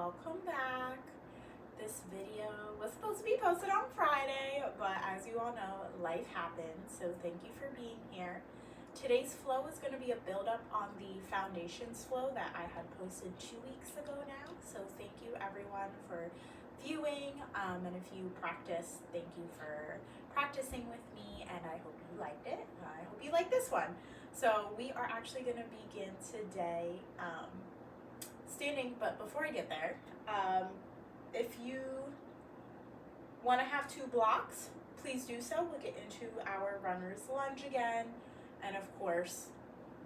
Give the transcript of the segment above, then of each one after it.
welcome back. This video was supposed to be posted on Friday, but as you all know, life happened, so thank you for being here. Today's flow is going to be a build-up on the foundations flow that I had posted 2 weeks ago now, so thank you everyone for viewing, and if you practice, thank you for practicing with me, and I hope you liked it. I hope you like this one. So we are actually going to begin today standing, but before I get there, if you want to have 2 blocks, please do so. We'll get into our runner's lunge again, and of course,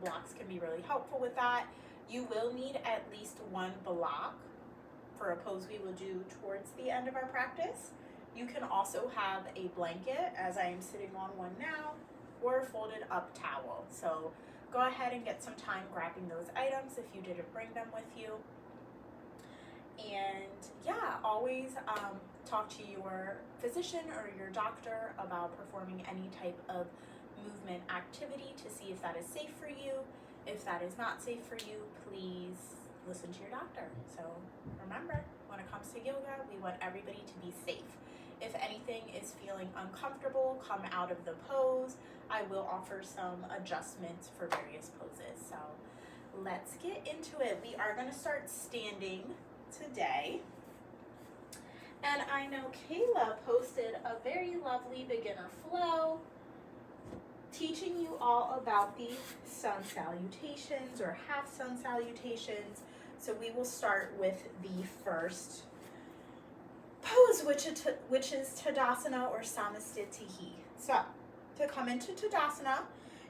blocks can be really helpful with that. You will need at least 1 block for a pose we will do towards the end of our practice. You can also have a blanket, as I am sitting on one now, or a folded up towel. So go ahead and get some time grabbing those items if you didn't bring them with you. And yeah, always talk to your physician or your doctor about performing any type of movement activity to see if that is safe for you. If that is not safe for you, please listen to your doctor. So remember, when it comes to yoga, we want everybody to be safe. If anything is feeling uncomfortable, come out of the pose. I will offer some adjustments for various poses. So let's get into it. We are going to start standing today. And I know Kayla posted a very lovely beginner flow teaching you all about the sun salutations or half sun salutations. So we will start with the first pose, which is Tadasana or Samastitihi. So to come into Tadasana,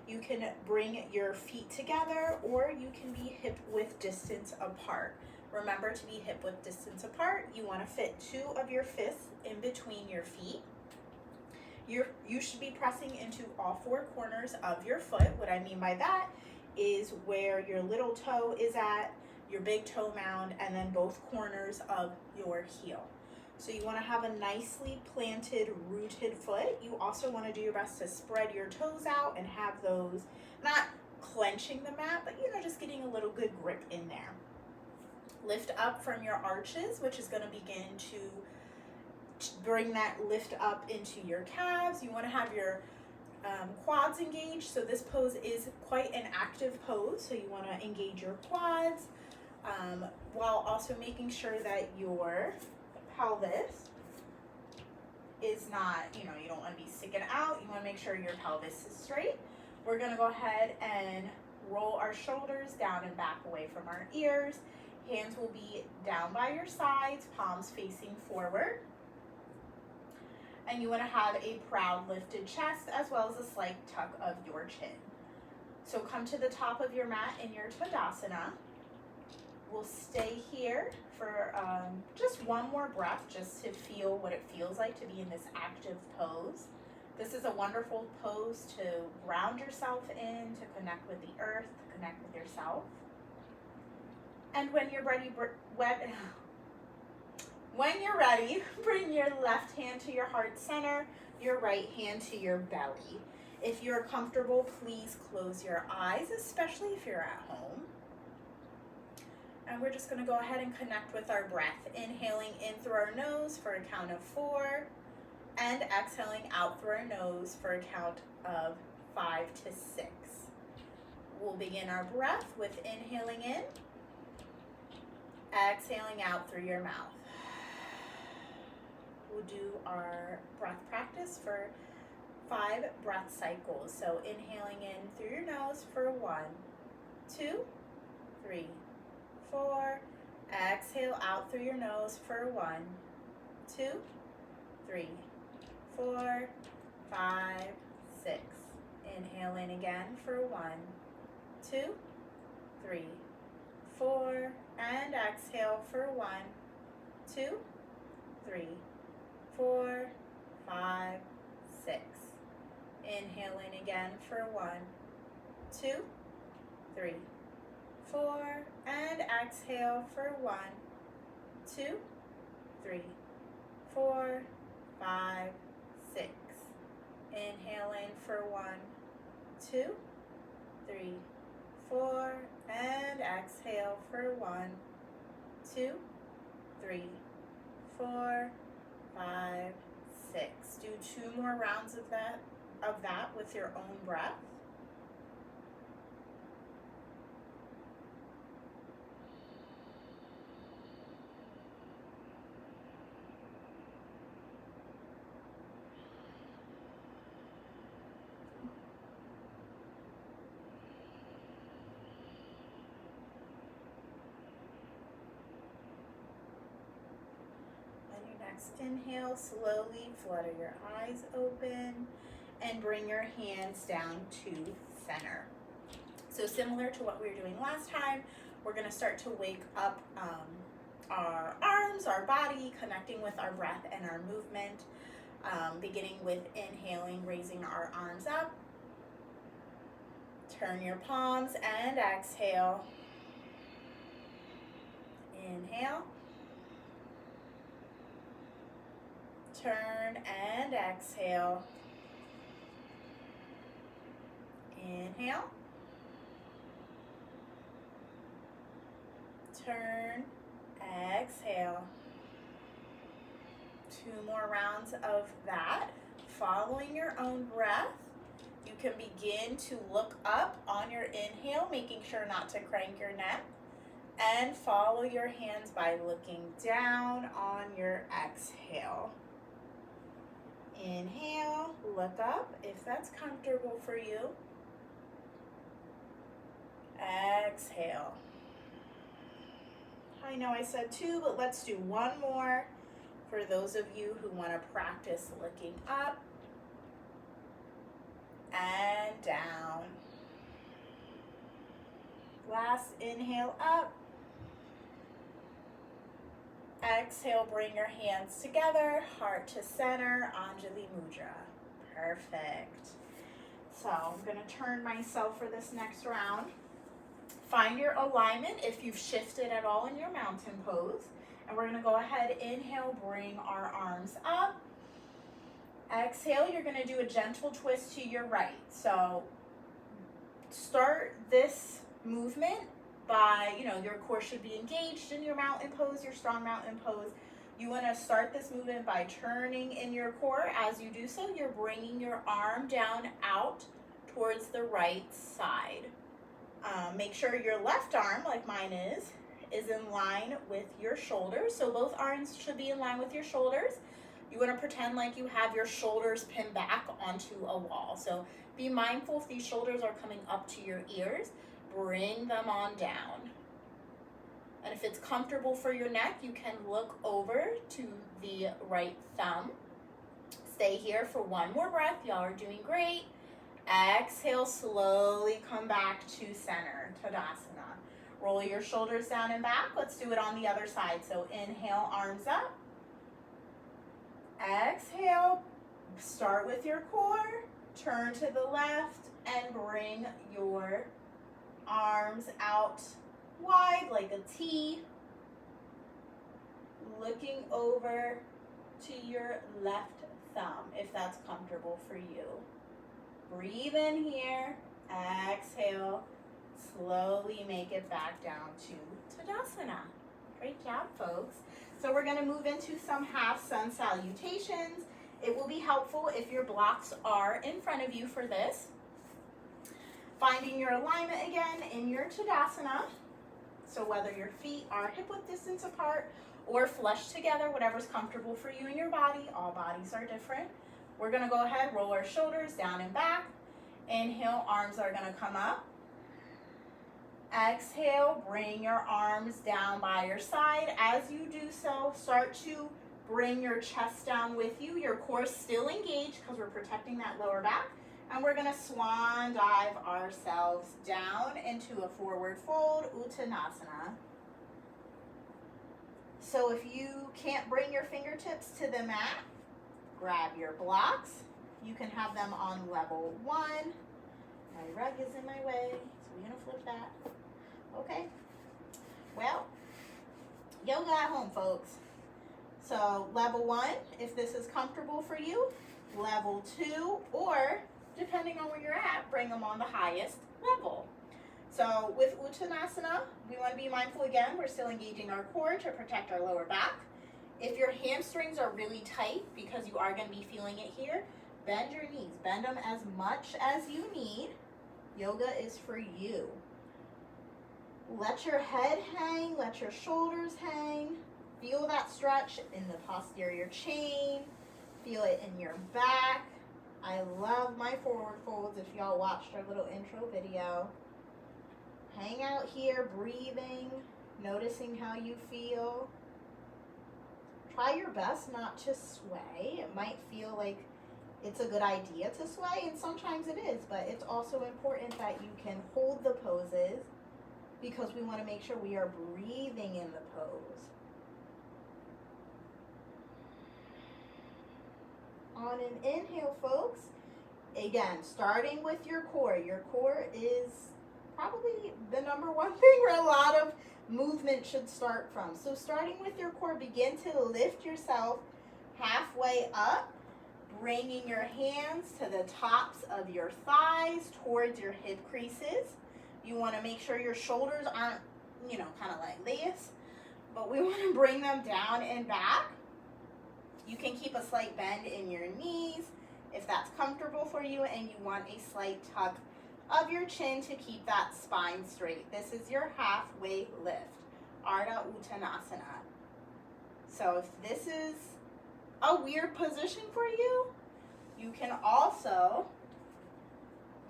you can bring your feet together or you can be hip width distance apart. Remember to be hip width distance apart. You want to fit 2 of your fists in between your feet. You should be pressing into all 4 corners of your foot. What I mean by that is where your little toe is at, your big toe mound, and then both corners of your heel. So you want to have a nicely planted, rooted foot. You also want to do your best to spread your toes out and have those, not clenching the mat, but just getting a little good grip in there. Lift up from your arches, which is going to begin to bring that lift up into your calves. You want to have your quads engaged. So this pose is quite an active pose. So you want to engage your quads while also making sure that your pelvis is not, you don't want to be sticking out. You want to make sure your pelvis is straight. We're going to go ahead and roll our shoulders down and back away from our ears. Hands will be down by your sides, palms facing forward. And you want to have a proud lifted chest as well as a slight tuck of your chin. So come to the top of your mat in your Tadasana. We'll stay here for just 1 more breath, just to feel what it feels like to be in this active pose. This is a wonderful pose to ground yourself in, to connect with the earth, to connect with yourself. And when you're ready, bring your left hand to your heart center, your right hand to your belly. If you're comfortable, please close your eyes, especially if you're at home. And we're just going to go ahead and connect with our breath. Inhaling in through our nose for a count of 4, and exhaling out through our nose for a count of 5 to 6. We'll begin our breath with inhaling in, exhaling out through your mouth. We'll do our breath practice for 5 breath cycles. So inhaling in through your nose for 1, 2, 3, 4. Exhale out through your nose for 1, 2, 3, 4, 5, 6. Inhale in again for 1, 2, 3, 4. And exhale for 1, 2, 3, 4, 5, 6. Inhale in again for 1, 2, 3, 4, and exhale for 1, 2, 3, 4, 5, 6. Inhale in for 1, 2, 3, 4, and exhale for 1, 2, 3, 4, 5, 6. Do 2 more rounds of that with your own breath. Next inhale, slowly flutter your eyes open and bring your hands down to center. So similar to what we were doing last time, we're going to start to wake up our arms, our body, connecting with our breath and our movement, beginning with inhaling, raising our arms up. Turn your palms and exhale. Inhale. Turn and exhale. Inhale. Turn, exhale. 2 more rounds of that. Following your own breath, you can begin to look up on your inhale, making sure not to crank your neck, and follow your hands by looking down on your exhale. Inhale, look up if that's comfortable for you. Exhale. I know I said 2, but let's do 1 more for those of you who want to practice looking up and down. Last inhale up. Exhale, bring your hands together, heart to center, Anjali Mudra. Perfect. So I'm going to turn myself for this next round. Find your alignment if you've shifted at all in your mountain pose. And we're going to go ahead, inhale, bring our arms up. Exhale, you're going to do a gentle twist to your right. So start this movement by, your core should be engaged in your mountain pose, your strong mountain pose. You want to start this movement by turning in your core. As you do so, you're bringing your arm down out towards the right side. Make sure your left arm, like mine is in line with your shoulders. So both arms should be in line with your shoulders. You want to pretend like you have your shoulders pinned back onto a wall. So be mindful if these shoulders are coming up to your ears. Bring them on down. And if it's comfortable for your neck, you can look over to the right thumb. Stay here for 1 more breath. Y'all are doing great. Exhale, slowly come back to center, Tadasana. Roll your shoulders down and back. Let's do it on the other side. So inhale, arms up. Exhale, start with your core. Turn to the left and bring your arms out wide like a T. Looking over to your left thumb if that's comfortable for you. Breathe in here. Exhale. Slowly make it back down to Tadasana. Great job, folks. So we're going to move into some half sun salutations. It will be helpful if your blocks are in front of you for this. Finding your alignment again in your Tadasana. So whether your feet are hip-width distance apart or flush together, whatever's comfortable for you and your body. All bodies are different. We're going to go ahead, roll our shoulders down and back. Inhale, arms are going to come up. Exhale, bring your arms down by your side. As you do so, start to bring your chest down with you. Your core still engaged because we're protecting that lower back. And we're going to swan dive ourselves down into a forward fold, Uttanasana. So if you can't bring your fingertips to the mat, grab your blocks. You can have them on level 1. My rug is in my way, so we're going to flip that. Okay. Well, yoga at home, folks. So level 1, if this is comfortable for you. Level 2, or depending on where you're at, bring them on the highest level. So with Uttanasana, we want to be mindful again, we're still engaging our core to protect our lower back. If your hamstrings are really tight, because you are going to be feeling it here, bend your knees. Bend them as much as you need. Yoga is for you. Let your head hang, let your shoulders hang. Feel that stretch in the posterior chain. Feel it in your back. I love my forward folds if y'all watched our little intro video. Hang out here, breathing, noticing how you feel. Try your best not to sway. It might feel like it's a good idea to sway, and sometimes it is, but it's also important that you can hold the poses because we want to make sure we are breathing in the pose. On an inhale, folks, again, starting with your core. Your core is probably the number one thing where a lot of movement should start from. So starting with your core, begin to lift yourself halfway up, bringing your hands to the tops of your thighs towards your hip creases. You want to make sure your shoulders aren't, kind of like this, but we want to bring them down and back. You can keep a slight bend in your knees if that's comfortable for you, and you want a slight tuck of your chin to keep that spine straight. This is your halfway lift, Ardha Uttanasana. So if this is a weird position for you, you can also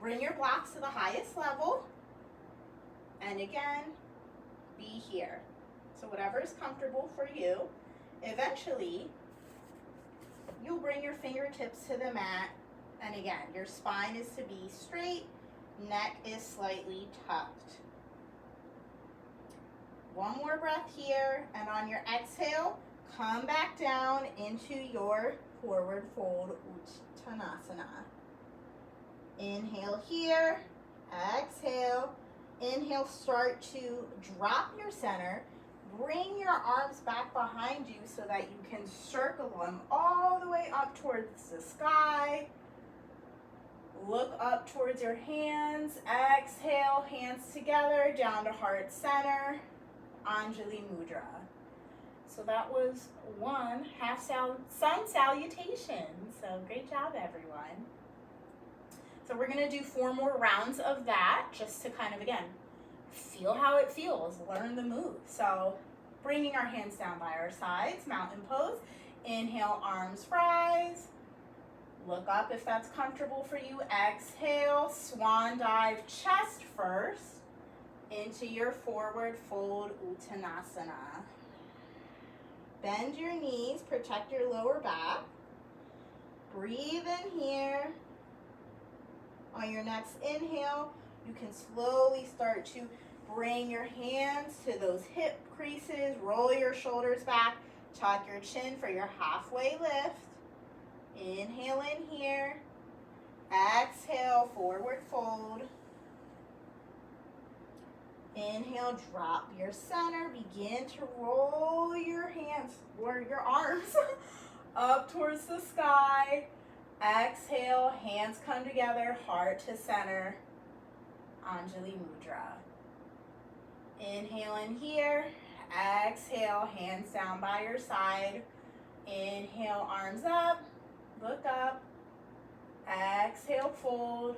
bring your blocks to the highest level, and again, be here. So whatever is comfortable for you. Eventually, you'll bring your fingertips to the mat, and again, your spine is to be straight, neck is slightly tucked. One more breath here, and on your exhale, come back down into your forward fold Uttanasana. Inhale here, exhale. Inhale, start to drop your center. Bring your arms back behind you so that you can circle them all the way up towards the sky. Look up towards your hands. Exhale, hands together, down to heart center. Anjali Mudra. So that was one half sun salutation. So great job, everyone. So we're going to do 4 more rounds of that just to kind of, again, feel how it feels, learn the move. So bringing our hands down by our sides, mountain pose. Inhale, arms rise. Look up if that's comfortable for you. Exhale, swan dive, chest first into your forward fold Uttanasana. Bend your knees, protect your lower back. Breathe in here. On your next inhale, you can slowly start to bring your hands to those hip creases, roll your shoulders back, tuck your chin for your halfway lift. Inhale in here. Exhale, forward fold. Inhale, drop your center. Begin to roll your hands or your arms up towards the sky. Exhale, hands come together, heart to center. Anjali Mudra. Inhale in here. Exhale, hands down by your side. Inhale, arms up. Look up. Exhale, fold.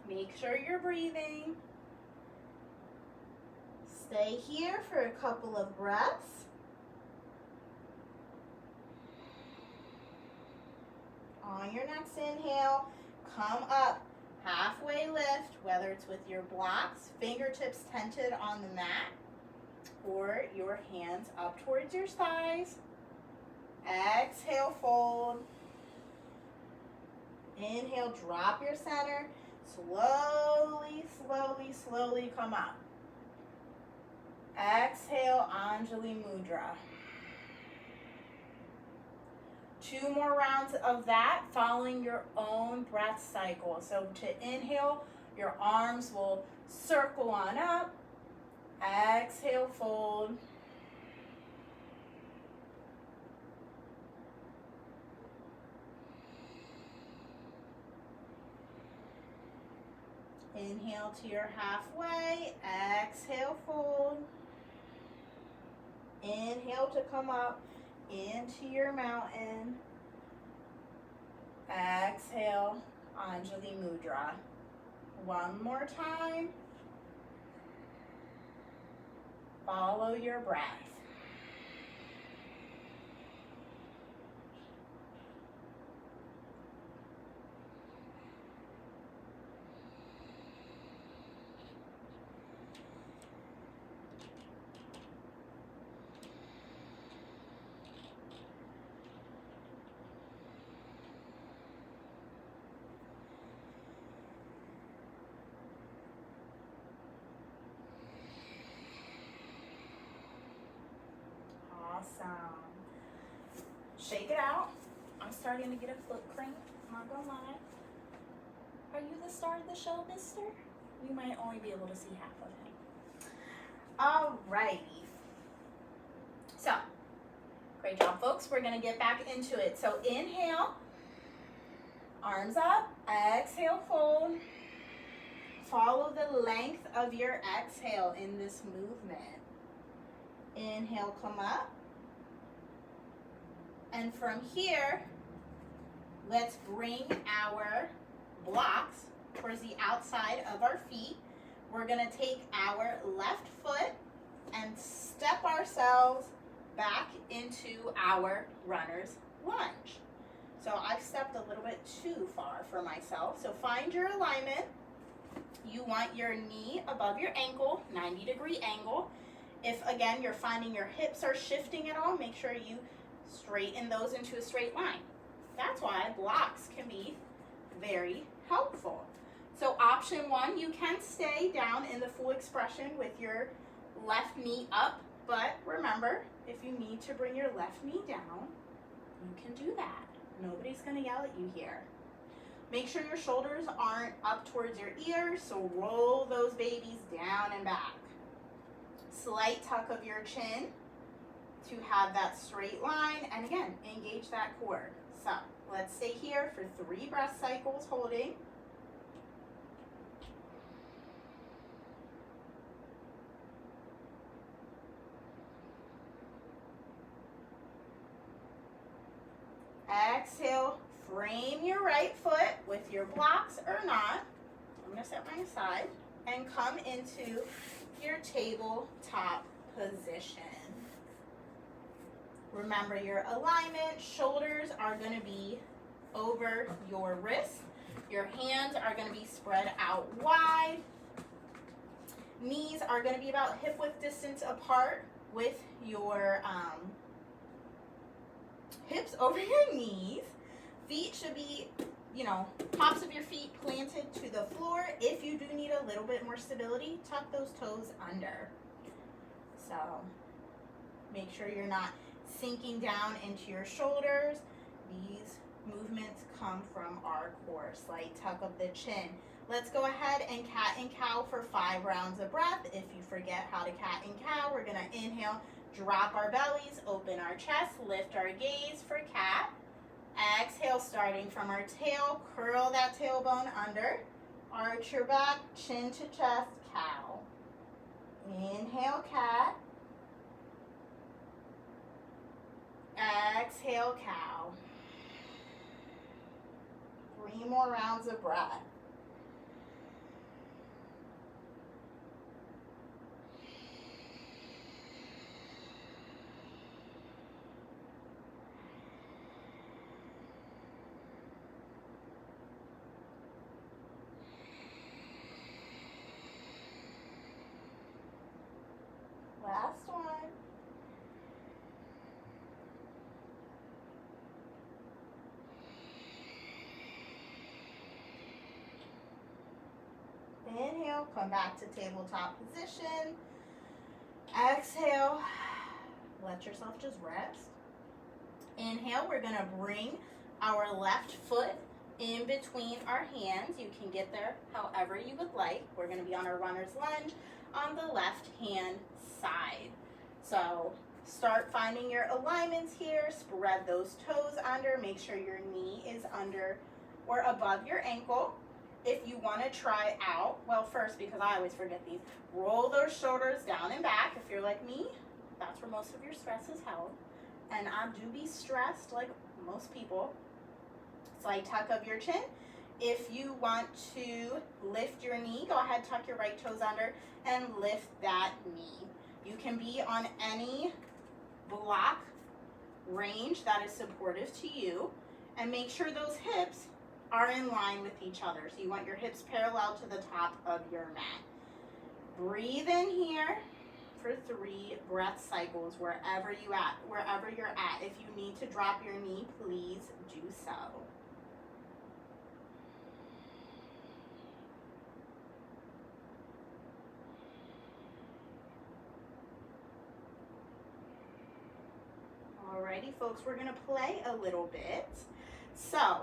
Make sure you're breathing. Stay here for a couple of breaths. On your next inhale, come up, halfway lift, whether it's with your blocks, fingertips tented on the mat, or your hands up towards your thighs. Exhale, fold. Inhale, drop your center. Slowly, slowly, slowly come up. Exhale, Anjali Mudra. 2 more rounds of that, following your own breath cycle. So to inhale, your arms will circle on up. Exhale, fold. Inhale to your halfway. Exhale, fold. Inhale to come up into your mountain. Exhale, Anjali Mudra. One more time. Follow your breath. Awesome. Shake it out. I'm starting to get a foot cramp, not gonna lie. Are you the star of the show, mister? You might only be able to see half of him. Alrighty. So, great job, folks. We're gonna get back into it. So inhale, arms up, exhale, fold. Follow the length of your exhale in this movement. Inhale, come up. And from here, let's bring our blocks towards the outside of our feet. We're gonna take our left foot and step ourselves back into our runner's lunge. So I've stepped a little bit too far for myself. So find your alignment. You want your knee above your ankle, 90-degree angle. If, again, you're finding your hips are shifting at all, make sure you straighten those into a straight line. That's why blocks can be very helpful. So option one, you can stay down in the full expression with your left knee up, but remember, if you need to bring your left knee down, you can do that. Nobody's gonna yell at you here. Make sure your shoulders aren't up towards your ears, so roll those babies down and back. Slight tuck of your chin to have that straight line, and again, engage that core. So let's stay here for 3 breath cycles, holding. Exhale, frame your right foot with your blocks or not. I'm gonna set mine aside and come into your tabletop position. Remember your alignment. Shoulders are going to be over your wrists. Your hands are going to be spread out wide. Knees are going to be about hip width distance apart with your hips over your knees. Feet should be, tops of your feet planted to the floor. If you do need a little bit more stability, tuck those toes under. So make sure you're not sinking down into your shoulders. These movements come from our core. Slight tuck of the chin. Let's go ahead and cat and cow for 5 rounds of breath. If you forget how to cat and cow, we're gonna inhale, drop our bellies, open our chest, lift our gaze for cat. Exhale, starting from our tail, curl that tailbone under, arch your back, chin to chest, cow. Inhale, cat. Exhale, cow. 3 more rounds of breath. Last one. Inhale, come back to tabletop position. Exhale, let yourself just rest. Inhale, we're gonna bring our left foot in between our hands. You can get there however you would like. We're gonna be on our runner's lunge on the left hand side. So start finding your alignments here. Spread those toes under. Make sure your knee is under or above your ankle. if you want to try out, well, first, because I always forget these, roll those shoulders down and back. If you're like me, that's where most of your stress is held. And I do be stressed like most people. Slight tuck of your chin. If you want to lift your knee, go ahead, tuck your right toes under and lift that knee. You can be on any block range that is supportive to you, and make sure those hips are in line with each other. So you want your hips parallel to the top of your mat. Breathe in here for 3 breath cycles wherever you're at. If you need to drop your knee, please do so. Alrighty, folks, we're gonna play a little bit. So,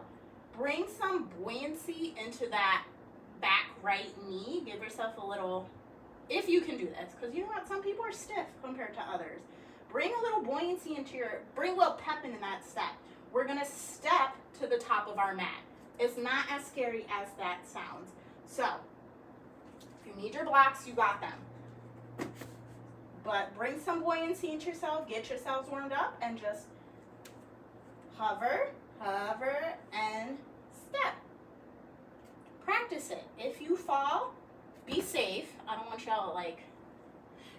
bring some buoyancy into that back right knee. Give yourself a little, if you can do this, because you know what, some people are stiff compared to others. Bring a little buoyancy into bring a little pep into that step. We're gonna step to the top of our mat. It's not as scary as that sounds. So, if you need your blocks, you got them. But bring some buoyancy into yourself, get yourselves warmed up, and just hover, and step. Practice it. If you fall, be safe. I don't want y'all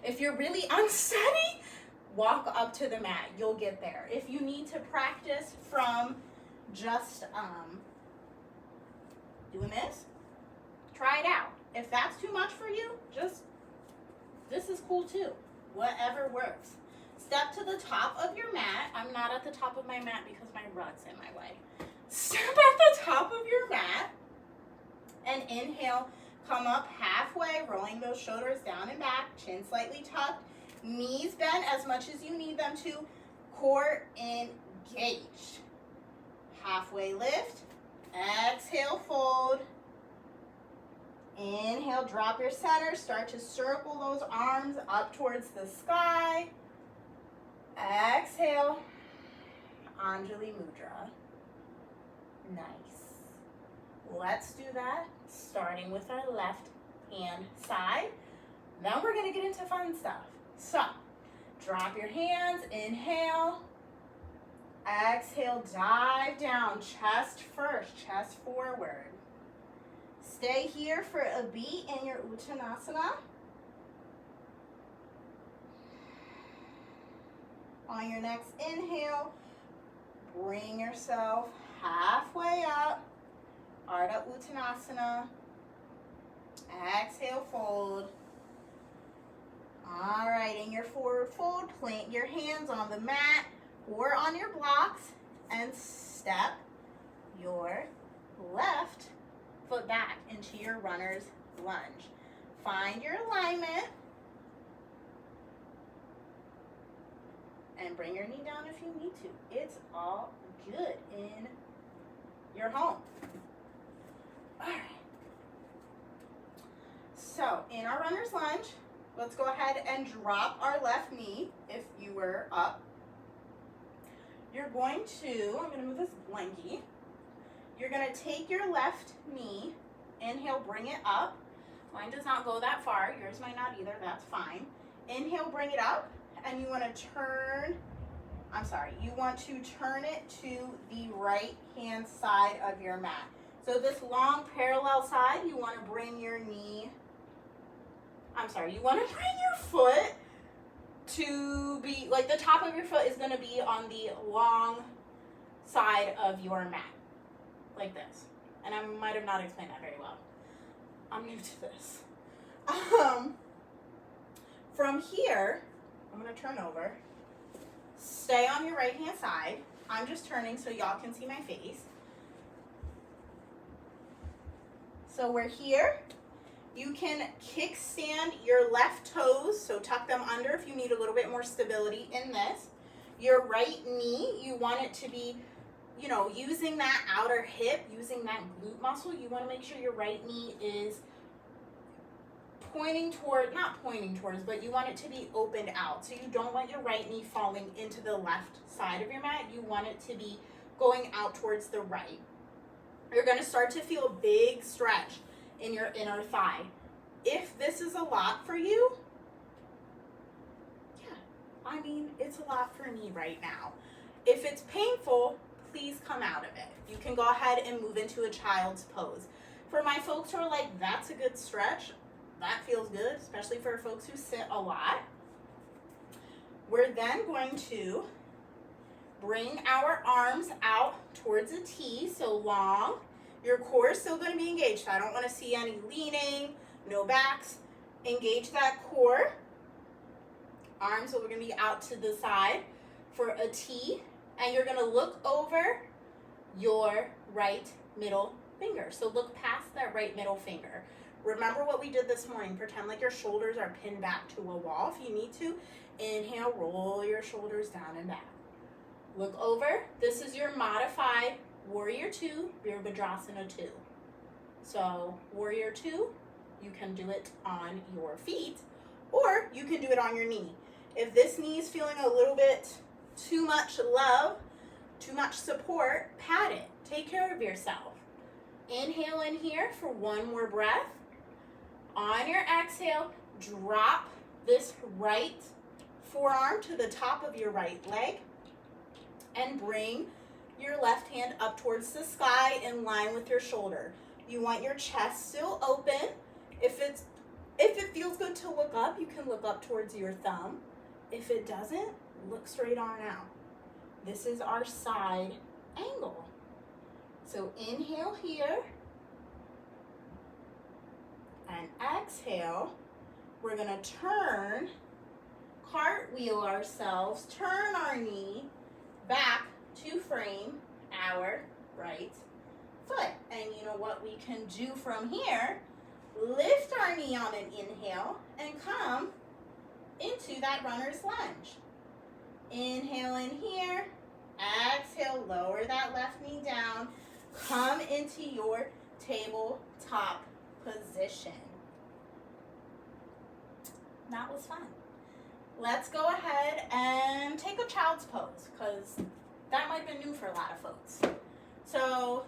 if you're really unsteady, walk up to the mat. You'll get there. If you need to practice from just doing this, try it out. If that's too much for you, this is cool too. Whatever works. Step to the top of your mat. I'm not at the top of my mat because my rug's in my way. Step at the top of your mat and inhale. Come up halfway, rolling those shoulders down and back, chin slightly tucked, knees bent as much as you need them to, core engaged. Halfway lift, exhale, fold. Inhale, drop your center, start to circle those arms up towards the sky. Exhale, Anjali Mudra. Nice. Let's do that, starting with our left hand side. Then we're gonna get into fun stuff. So, drop your hands, inhale. Exhale, dive down, chest first, chest forward. Stay here for a beat in your Uttanasana. On your next inhale, bring yourself halfway up, Ardha Uttanasana. Exhale, fold. All right, in your forward fold, plant your hands on the mat or on your blocks and step your left foot back into your runner's lunge. Find your alignment and bring your knee down if you need to. It's all good in your home. All right. So in our runner's lunge, let's go ahead and drop our left knee if you were up. You're going to, I'm going to move this blankie. You're going to take your left knee, inhale, bring it up. Mine does not go that far. Yours might not either. That's fine. Inhale, bring it up, and you want to turn it to the right hand side of your mat. So this long parallel side, you want to bring your foot to be, like the top of your foot is going to be on the long side of your mat. Like this. And I might have not explained that very well. I'm new to this. From here, I'm going to turn over. Stay on your right hand side. I'm just turning so y'all can see my face. So we're here. You can kickstand your left toes, so tuck them under if you need a little bit more stability in this. Your right knee, you want it to be, using that outer hip, using that glute muscle. You want to make sure your right knee is not pointing towards, but you want it to be opened out. So you don't want your right knee falling into the left side of your mat. You want it to be going out towards the right. you're gonna start to feel a big stretch in your inner thigh. If this is a lot for you, yeah, I mean, it's a lot for me right now. If it's painful, please come out of it. You can go ahead and move into a child's pose. For my folks who are like, that's a good stretch, that feels good, especially for folks who sit a lot. We're then going to bring our arms out towards a T, so long. Your core is still going to be engaged, so I don't want to see any leaning, no backs. Engage that core. Arms are going to be out to the side for a T, and you're going to look over your right middle finger. So look past that right middle finger. Remember what we did this morning. Pretend like your shoulders are pinned back to a wall. If you need to, inhale, roll your shoulders down and back. Look over. This is your modified Warrior 2, Virabhadrasana 2. So Warrior 2, you can do it on your feet, or you can do it on your knee. If this knee is feeling a little bit too much love, too much support, pat it. Take care of yourself. Inhale in here for one more breath. On your exhale, drop this right forearm to the top of your right leg and bring your left hand up towards the sky in line with your shoulder. You want your chest still open. If it feels good to look up, you can look up towards your thumb. If it doesn't, look straight on out. This is our side angle. So inhale here and exhale. We're going to turn, cartwheel ourselves, turn our knee back to frame our right foot. And you know what we can do from here? Lift our knee on an inhale and come into that runner's lunge. Inhale in here, exhale, lower that left knee down, come into your tabletop position. That was fun. Let's go ahead and take a child's pose, because that might have been new for a lot of folks. So,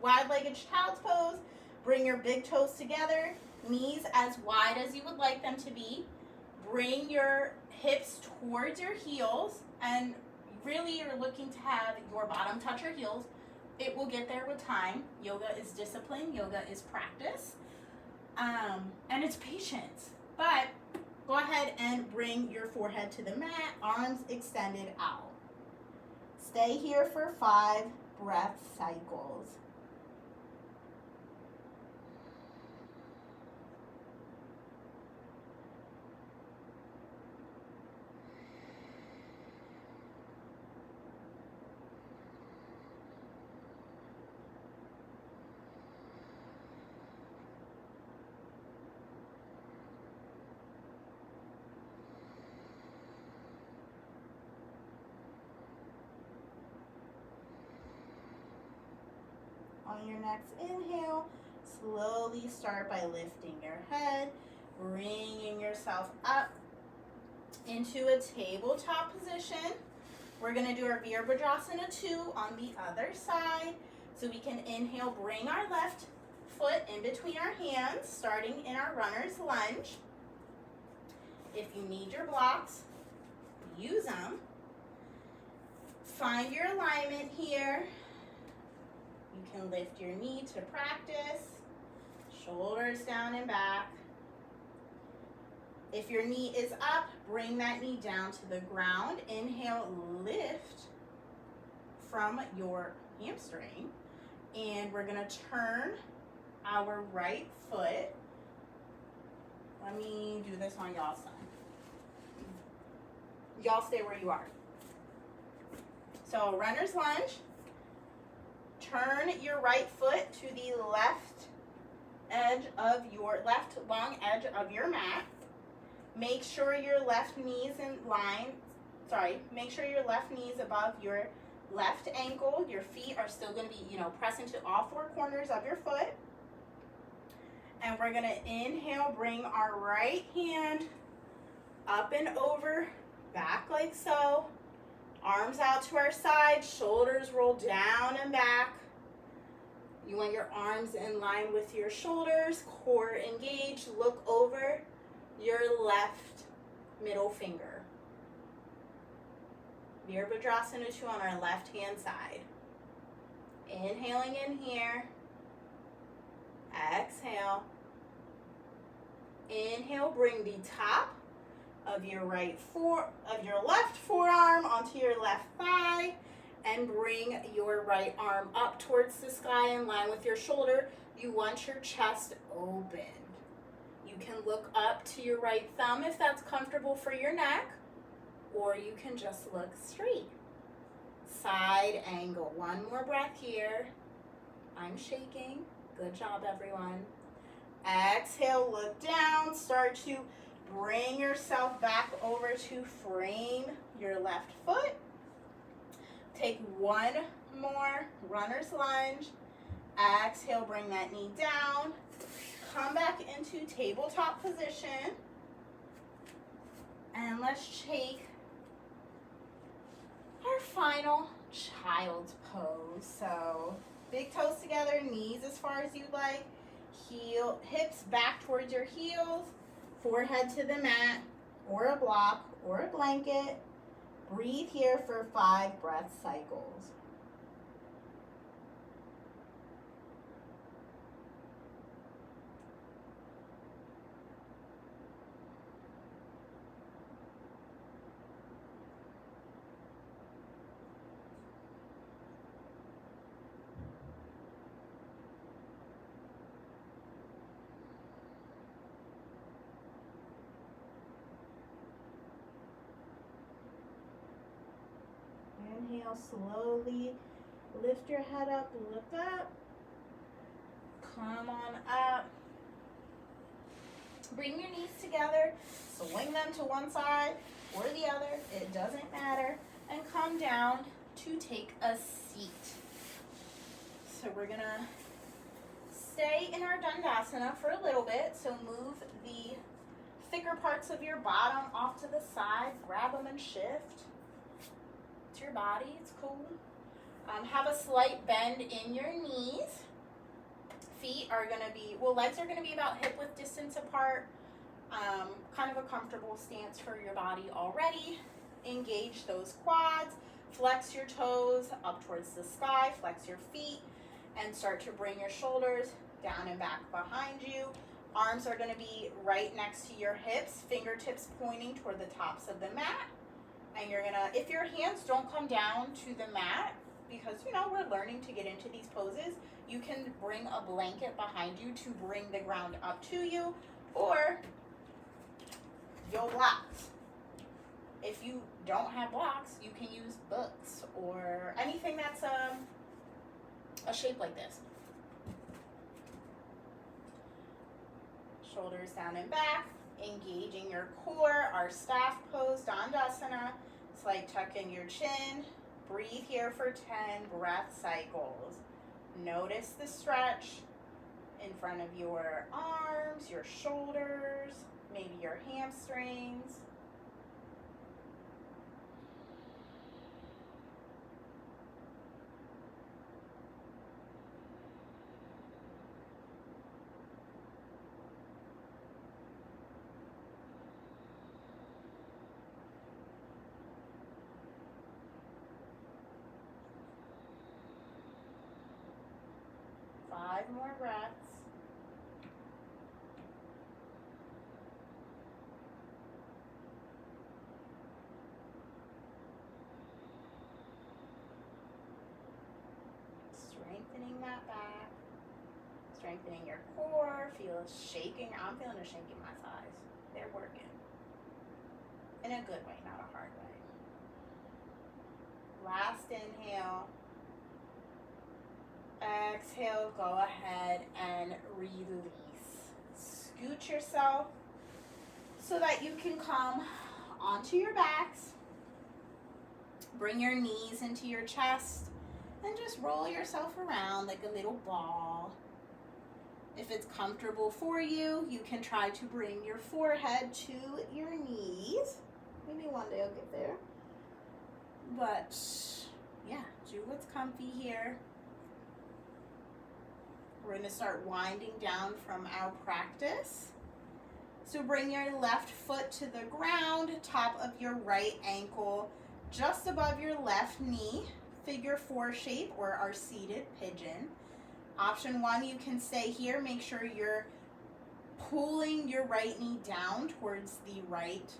wide-legged child's pose, bring your big toes together, knees as wide as you would like them to be. Bring your hips towards your heels, and really you're looking to have your bottom touch your heels. It will get there with time. Yoga is discipline, yoga is practice, and it's patience. But go ahead and bring your forehead to the mat, arms extended out. Stay here for 5 breath cycles. On your next inhale, slowly start by lifting your head, bringing yourself up into a tabletop position. We're going to do our Virabhadrasana 2 on the other side. So we can inhale, bring our left foot in between our hands, starting in our runner's lunge. If you need your blocks, use them. Find your alignment here. You can lift your knee to practice, shoulders down and back. If your knee is up, bring that knee down to the ground. Inhale, lift from your hamstring. And we're going to turn our right foot. Let me do this on y'all's side. Y'all stay where you are. So runner's lunge. Turn your right foot to the left long edge of your mat. Make sure your left knee is in line. Make sure your left knee is above your left ankle. Your feet are still going to be, press into all 4 corners of your foot. And we're going to inhale, bring our right hand up and over, back like so. Arms out to our side, shoulders roll down and back. You want your arms in line with your shoulders, core engaged. Look over your left middle finger. Virabhadrasana 2 on our left hand side. Inhaling in here. Exhale. Inhale, bring the top of your left forearm onto your left thigh, and bring your right arm up towards the sky in line with your shoulder. You want your chest open. You can look up to your right thumb if that's comfortable for your neck, or you can just look straight. Side angle. One more breath here. I'm shaking. Good job, everyone. Exhale, look down. Start to bring yourself back over to frame your left foot. Take one more runner's lunge. Exhale, bring that knee down. Come back into tabletop position. And let's take our final child's pose. So big toes together, knees as far as you'd like. Hips back towards your heels. Forehead to the mat or a block or a blanket. Breathe here for 5 breath cycles. Inhale, slowly lift your head up, look up. Come on up. Bring your knees together, swing them to one side or the other, it doesn't matter, and come down to take a seat. So we're gonna stay in our Tadasana for a little bit, so move the thicker parts of your bottom off to the side, grab them and shift. It's your body, it's cool. Have a slight bend in your knees. Legs are gonna be about hip width distance apart. Kind of a comfortable stance for your body already. Engage those quads, flex your toes up towards the sky, flex your feet, and start to bring your shoulders down and back behind you. Arms are gonna be right next to your hips, fingertips pointing toward the tops of the mat. And you're gonna, if your hands don't come down to the mat, because we're learning to get into these poses, you can bring a blanket behind you to bring the ground up to you, or your blocks. If you don't have blocks, you can use books or anything that's a shape like this. Shoulders down and back, engaging your core, our staff pose, Tadasana. It's like tucking your chin. Breathe here for 10 breath cycles. Notice the stretch in front of your arms, your shoulders, maybe your hamstrings. Five more breaths. Strengthening that back. Strengthening your core. Feel it shaking. I'm feeling a shake in my thighs. They're working. In a good way, not a hard way. Last inhale. Exhale, go ahead and release. Scoot yourself so that you can come onto your backs. Bring your knees into your chest and just roll yourself around like a little ball. If it's comfortable for you, you can try to bring your forehead to your knees. Maybe one day I'll get there. But yeah, do what's comfy here. We're going to start winding down from our practice. So bring your left foot to the ground, top of your right ankle just above your left knee, figure 4 shape or our seated pigeon. Option 1, you can stay here. Make sure you're pulling your right knee down towards the right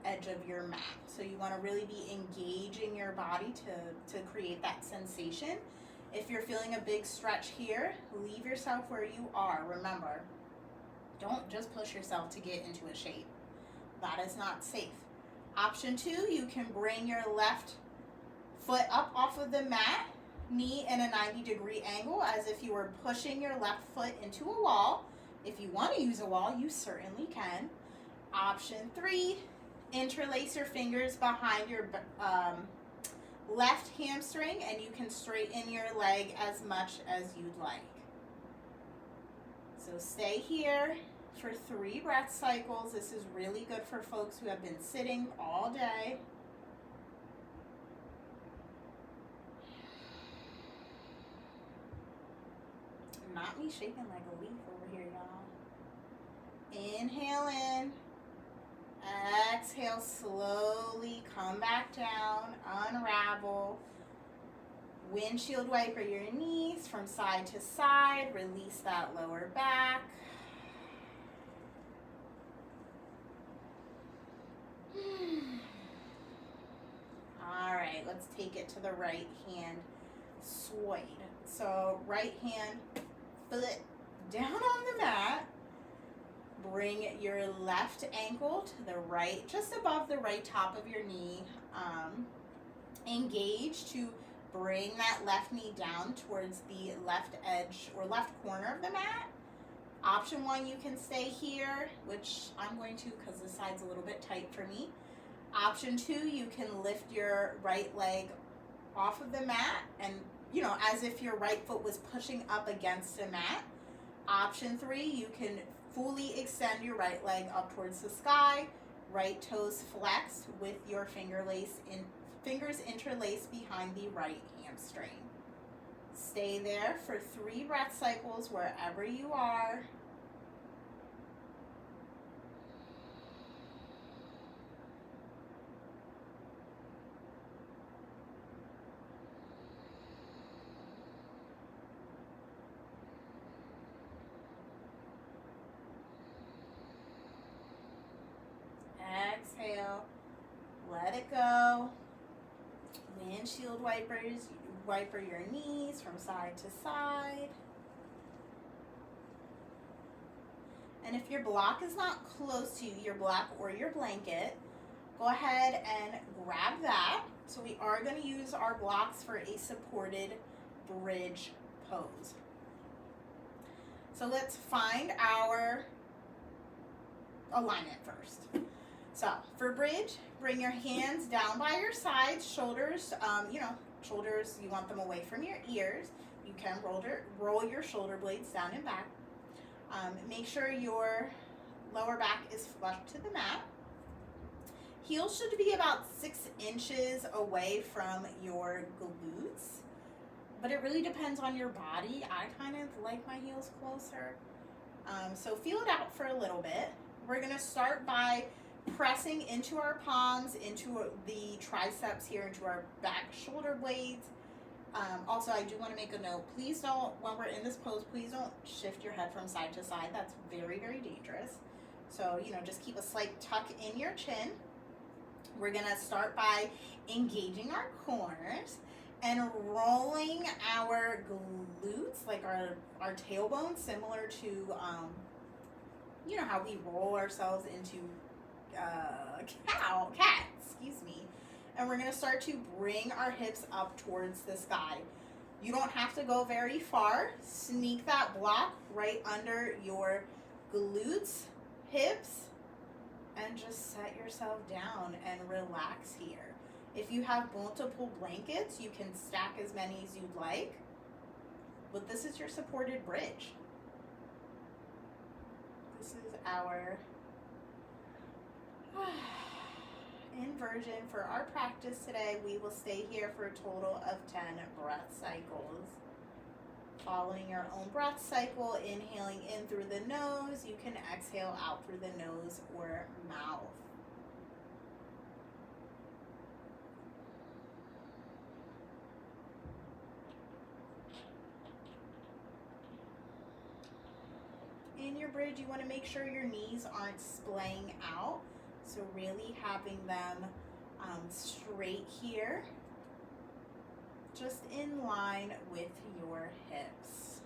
edge of your mat. So you want to really be engaging your body to create that sensation. If you're feeling a big stretch here, leave yourself where you are. Remember, don't just push yourself to get into a shape. That is not safe. Option 2, you can bring your left foot up off of the mat, knee in a 90-degree angle as if you were pushing your left foot into a wall. If you want to use a wall, you certainly can. Option 3, interlace your fingers behind your left hamstring and you can straighten your leg as much as you'd like. So stay here for 3 breath cycles. This is really good for folks who have been sitting all day. Not me shaking like a leaf over here, y'all. Inhale in. Exhale, slowly come back down, unravel. Windshield wiper your knees from side to side, release that lower back. All right, let's take it to the right hand side. So right hand, foot down on the mat. Bring your left ankle to the right, just above the right top of your knee. Engage to bring that left knee down towards the left edge or left corner of the mat. Option 1, you can stay here, which I'm going to because this side's a little bit tight for me. Option 2, you can lift your right leg off of the mat and, as if your right foot was pushing up against the mat. Option 3, you can fully extend your right leg up towards the sky, right toes flexed with your fingers interlaced behind the right hamstring. Stay there for 3 breath cycles wherever you are. Exhale, let it go. Windshield wipers, wiper your knees from side to side. And if your block is not close to you, your block or your blanket, go ahead and grab that. So we are going to use our blocks for a supported bridge pose. So let's find our alignment first. So for bridge, bring your hands down by your sides, shoulders, shoulders, you want them away from your ears. You can roll your shoulder blades down and back. Make sure your lower back is flush to the mat. Heels should be about 6 inches away from your glutes, but it really depends on your body. I kind of like my heels closer. So feel it out for a little bit. We're gonna start by pressing into our palms, into the triceps here, into our back shoulder blades. Also, I do want to make a note. Please don't, when we're in this pose, please don't shift your head from side to side. That's very, very dangerous. So, just keep a slight tuck in your chin. We're going to start by engaging our corners and rolling our glutes, like our tailbone, similar to, how we roll ourselves into cat, excuse me. And we're going to start to bring our hips up towards the sky. You don't have to go very far. Sneak that block right under your glutes, hips, and just set yourself down and relax here. If you have multiple blankets, you can stack as many as you'd like. But this is your supported bridge. This is our inversion for our practice today. We will stay here for a total of 10 breath cycles. Following your own breath cycle, inhaling in through the nose, you can exhale out through the nose or mouth. In your bridge, you want to make sure your knees aren't splaying out, so really having them straight here, just in line with your hips.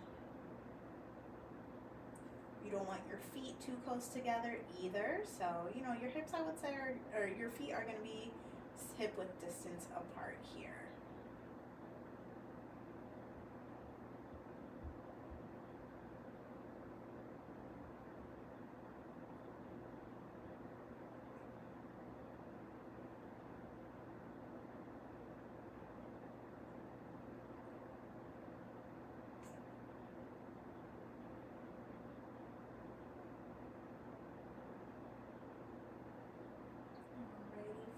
You don't want your feet too close together either, so your hips, I would say, or your feet are going to be hip width distance apart here.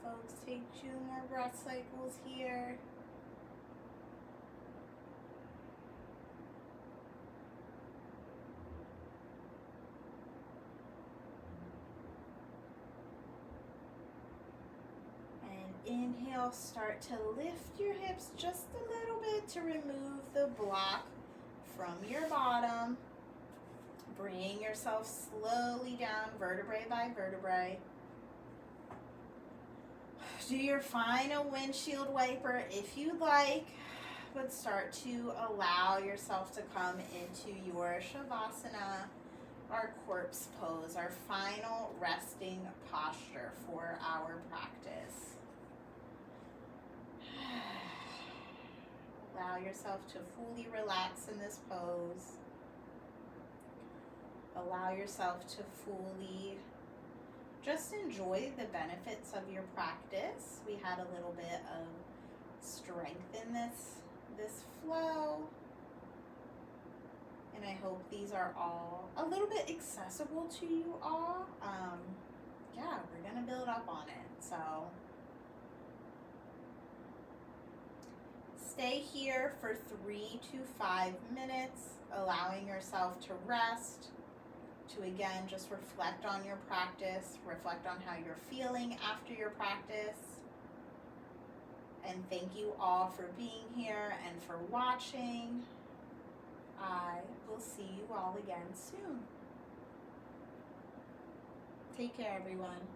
Folks, take 2 more breath cycles here. And inhale, start to lift your hips just a little bit to remove the block from your bottom. Bring yourself slowly down, vertebrae by vertebrae. Do your final windshield wiper if you'd like, but start to allow yourself to come into your Shavasana, our corpse pose, our final resting posture for our practice. Allow yourself to fully relax in this pose. Allow yourself to fully just enjoy the benefits of your practice. We had a little bit of strength in this flow. And I hope these are all a little bit accessible to you all. Yeah, we're gonna build up on it. So stay here for 3 to 5 minutes, allowing yourself to rest, to again just reflect on your practice, reflect on how you're feeling after your practice. And thank you all for being here and for watching. I will see you all again soon. Take care, everyone.